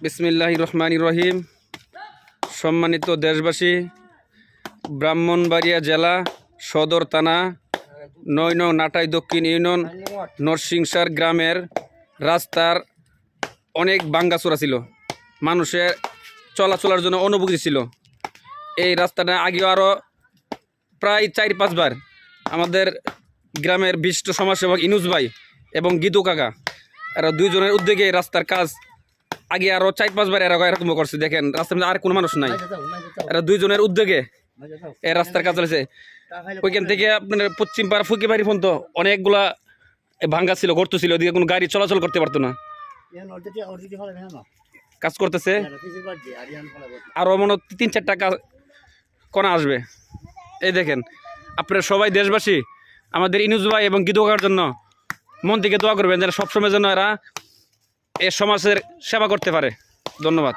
বিসমিল্লাহির রহমানির রহিম। সম্মানিত দেশবাসী, ব্রাহ্মণবাড়িয়া জেলা সদর থানা ৯ নং নাটাই দক্ষিণ ইউনিয়ন নরসিংসার গ্রামের রাস্তার অনেক ভাঙ্গাচোরা ছিল, মানুষের চলাচলের জন্য অনুপযোগী ছিল। এই রাস্তাটা আগেও আরও প্রায় ৪-৫ বার আমাদের গ্রামের বিশিষ্ট সমাজসেবক ইনুস ভাই এবং গীতু কাকা এরা দুইজনের উদ্যোগে এই রাস্তার কাজ আগে আরও ৪-৫ বার এরকম করছে। দেখেন রাস্তার মধ্যে আর কোনো মানুষ নাই, এরা দুইজনের উদ্যোগে এই রাস্তার কাজ চলেছে। ওইখান থেকে আপনার পশ্চিম পাড়া ফুকিবাড়ি পর্যন্ত অনেকগুলা ভাঙ্গা ছিল, গর্ত ছিল, ওদিকে কোনো গাড়ি চলাচল করতে পারতো না। কাজ করতেছে, আরও মনে ৩-৪টা কাজ করা আসবে। এই দেখেন, আপনারা সবাই দেশবাসী আমাদের ইনুস ভাই এবং গীতু কাকার জন্য মন থেকে দোয়া করবেন যেন সবসময় যেন এরা এ সমাজের সেবা করতে পারে। ধন্যবাদ।